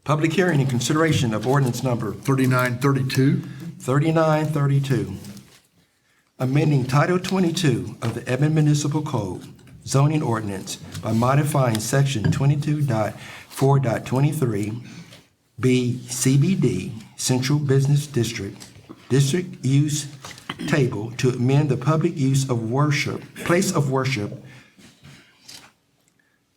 Public hearing and consideration of ordinance number 3932. 3932, amending Title 22 of the Edmond Municipal Code zoning ordinance by modifying Section 22.4.23 B CBD Central Business District Use Table to amend the public use of worship, place of worship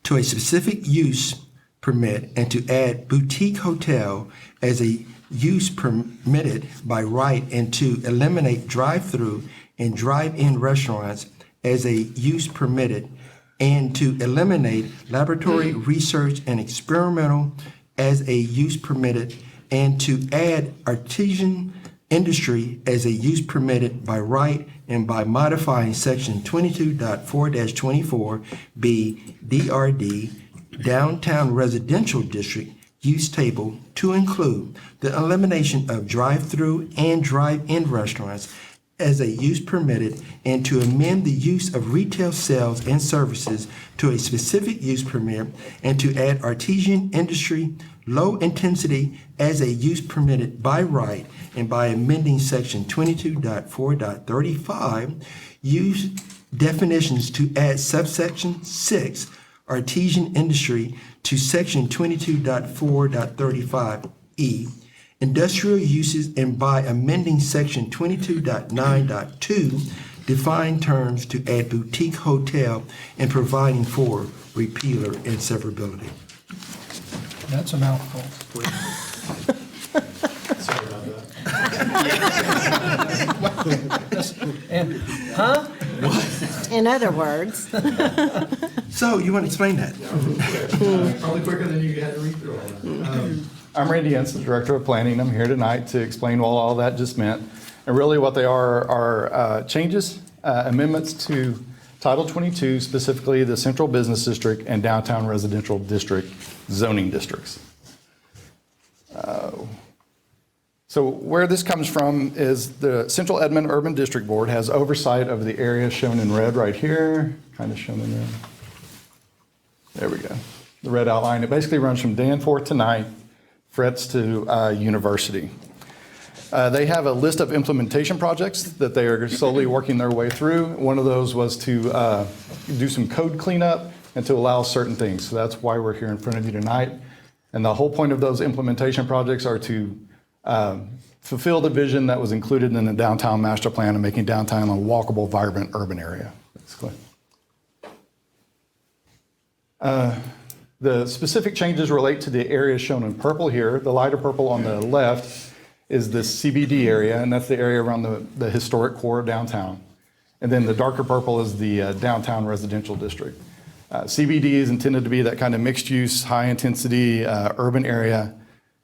to a specific use permit and to add boutique hotel as a use permitted by right and to eliminate drive-through and drive-in restaurants as a use permitted and to eliminate laboratory research and experimental as a use permitted and to add artisan industry as a use permitted by right and by modifying Section 22.4-24 B DRD Downtown Residential District Use Table to include the elimination of drive-through and drive-in restaurants as a use permitted and to amend the use of retail sales and services to a specific use permit and to add artisan industry low intensity as a use permitted by right and by amending Section 22.4.35 use definitions to add subsection 6 artisan industry to Section 22.4.35E industrial uses and by amending Section 22.9.2 define terms to add boutique hotel and providing for repealer and severability. That's a mouthful. Sorry about that. And, huh? In other words, So you want to explain that? Probably quicker than you had to read through all that. I'm Randy Ensign, Director of Planning. I'm here tonight to explain what all that just meant. And really what they are changes, amendments to Title 22, specifically the Central Business District and Downtown Residential District zoning districts. So where this comes from is the Central Edmond Urban District Board has oversight of the area shown in red right here, kind of shown in red. There we go. The red outline. It basically runs from Danforth to 9th, Fretz to University. They have a list of implementation projects that they are slowly working their way through. One of those was to do some code cleanup and to allow certain things. So that's why we're here in front of you tonight. And the whole point of those implementation projects are to fulfill the vision that was included in the downtown master plan and making downtown a walkable, vibrant urban area, basically. The specific changes relate to the areas shown in purple here. The lighter purple on the left is the CBD area, and that's the area around the historic core of downtown. And then the darker purple is the downtown residential district. CBD is intended to be that kind of mixed-use, high-intensity urban area.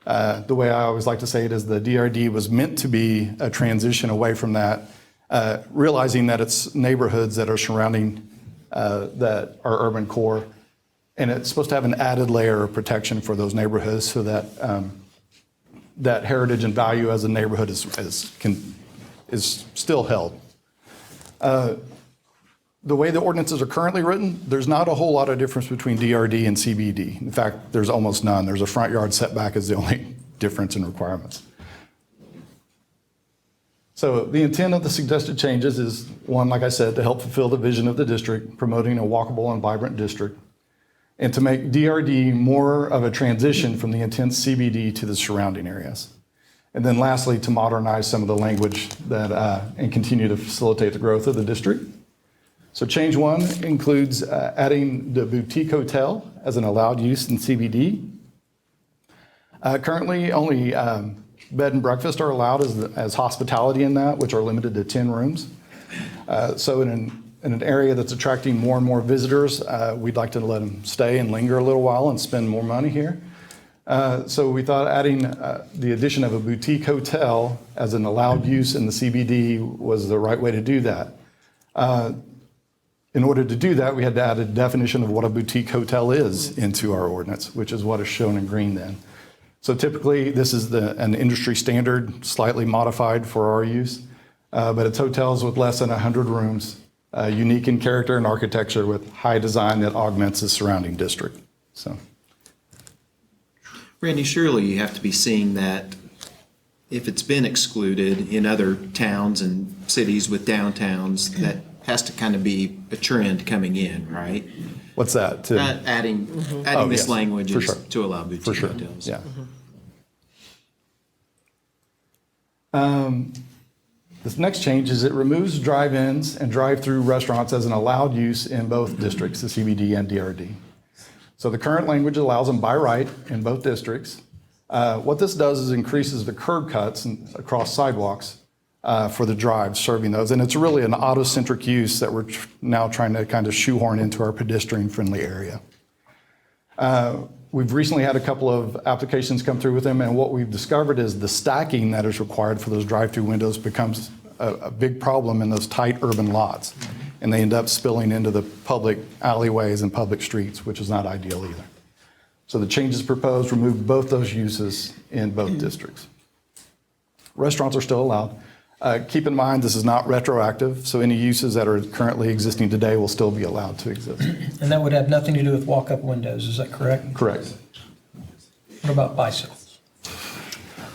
The way I always like to say it is the DRD was meant to be a transition away from that, realizing that it's neighborhoods that are surrounding that our urban core. And it's supposed to have an added layer of protection for those neighborhoods so that that heritage and value as a neighborhood is still held. The way the ordinances are currently written, there's not a whole lot of difference between DRD and CBD. In fact, there's almost none. There's a front yard setback is the only difference in requirements. So the intent of the suggested changes is, one, like I said, to help fulfill the vision of the district, promoting a walkable and vibrant district, and to make DRD more of a transition from the intense CBD to the surrounding areas. And then lastly, to modernize some of the language that and continue to facilitate the growth of the district. So change one includes adding the boutique hotel as an allowed use in CBD. Currently, only bed and breakfast are allowed as hospitality in that, which are limited to 10 rooms. So in an area that's attracting more and more visitors, we'd like to let them stay and linger a little while and spend more money here. So we thought adding the addition of a boutique hotel as an allowed use in the CBD was the right way to do that. In order to do that, we had to add a definition of what a boutique hotel is into our ordinance, which is what is shown in green then. So typically, this is an industry standard, slightly modified for our use, but it's hotels with less than 100 rooms, unique in character and architecture with high design that augments the surrounding district. So. Randy, surely you have to be seeing that if it's been excluded in other towns and cities with downtowns, that has to kind of be a trend coming in, right? What's that? Adding Oh, this yes, language for sure. to allow boutique For sure, hotels. yeah. This next change is it removes drive-ins and drive-through restaurants as an allowed use in both districts, the CBD and DRD. So the current language allows them by right in both districts. What this does is increases the curb cuts across sidewalks for the drives serving those. And it's really an auto-centric use that we're now trying to kind of shoehorn into our pedestrian-friendly area. We've recently had a couple of applications come through with them, and what we've discovered is the stacking that is required for those drive-through windows becomes a big problem in those tight urban lots. And they end up spilling into the public alleyways and public streets, which is not ideal either. So the changes proposed remove both those uses in both districts. Restaurants are still allowed. Keep in mind, this is not retroactive, so any uses that are currently existing today will still be allowed to exist. And that would have nothing to do with walk-up windows, is that correct? Correct. What about bicycles?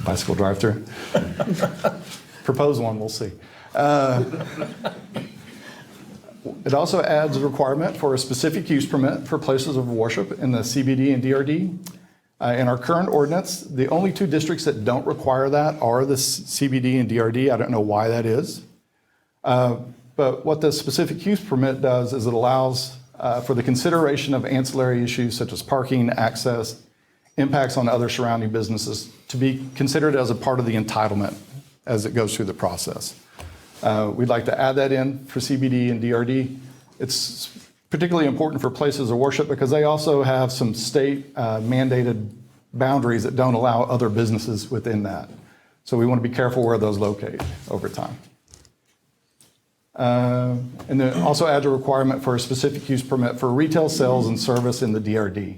Bicycle drive-through. Propose one, we'll see. It also adds a requirement for a specific use permit for places of worship in the CBD and DRD. In our current ordinance, the only two districts that don't require that are the CBD and DRD. I don't know why that is. But what the specific use permit does is it allows for the consideration of ancillary issues such as parking, access, impacts on other surrounding businesses to be considered as a part of the entitlement as it goes through the process. We'd like to add that in for CBD and DRD. It's particularly important for places of worship because they also have some state mandated boundaries that don't allow other businesses within that. So we want to be careful where those locate over time. And then also adds a requirement for a specific use permit for retail sales and service in the DRD.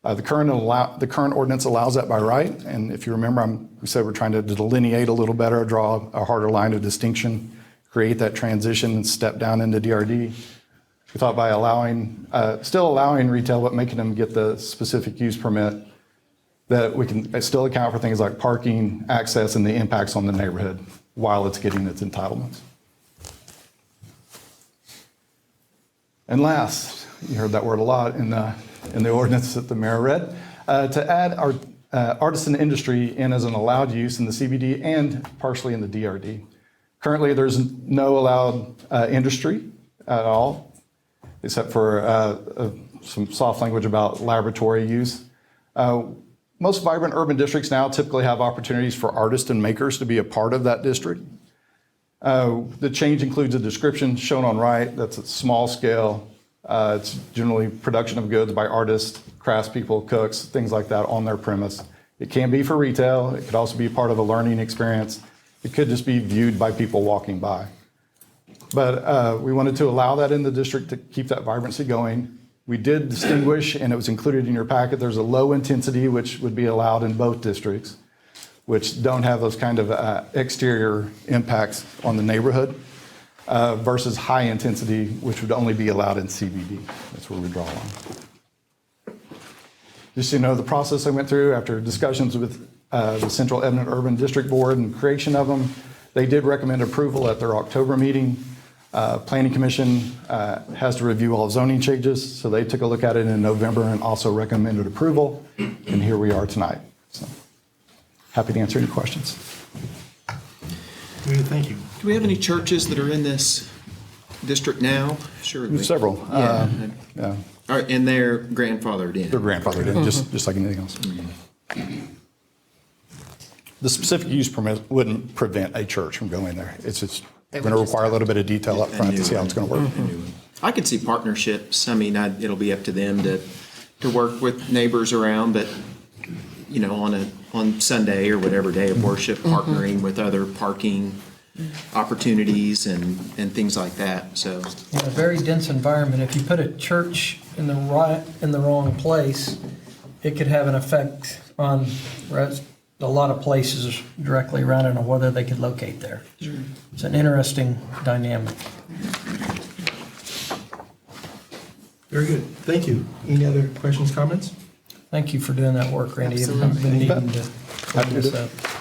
The current ordinance allows that by right, and if you remember, we said we're trying to delineate a little better, draw a harder line of distinction, create that transition and step down into DRD. We thought by still allowing retail, but making them get the specific use permit, that we can still account for things like parking, access, and the impacts on the neighborhood while it's getting its entitlements. And last, you heard that word a lot in the ordinance that the mayor read, to add our artisan industry in as an allowed use in the CBD and partially in the DRD. Currently, there's no allowed industry at all, except for some soft language about laboratory use. Most vibrant urban districts now typically have opportunities for artists and makers to be a part of that district. The change includes a description shown on right that's at small scale. It's generally production of goods by artists, craftspeople, cooks, things like that on their premise. It can be for retail. It could also be part of a learning experience. It could just be viewed by people walking by. But we wanted to allow that in the district to keep that vibrancy going. We did distinguish, and it was included in your packet, there's a low intensity, which would be allowed in both districts, which don't have those kind of exterior impacts on the neighborhood, versus high intensity, which would only be allowed in CBD. That's where we draw a line. Just so you know, the process I went through after discussions with the Central Edmond Urban District Board and creation of them, they did recommend approval at their October meeting. Planning Commission has to review all zoning changes, so they took a look at it in November and also recommended approval, and here we are tonight. So, happy to answer any questions. Thank you. Do we have any churches that are in this district now? Sure. There's several. Yeah. Yeah, All right, and they're grandfathered in. they're grandfathered in, just like anything else. The specific use permit wouldn't prevent a church from going there. It's just going to require a little bit of detail up front to see how it's going to work. I could see partnerships. I mean, it'll be up to them to work with neighbors around, but you know, on Sunday or whatever day of worship, partnering with other parking opportunities and things like that. So In a very dense environment, if you put a church in the wrong place, it could have an effect on a lot of places directly around it on whether they could locate there. Sure. It's an interesting dynamic. Very good. Thank you. Any other questions, comments? Thank you for doing that work, Randy. I've been Absolutely. needing to Happy clean to this do it. up.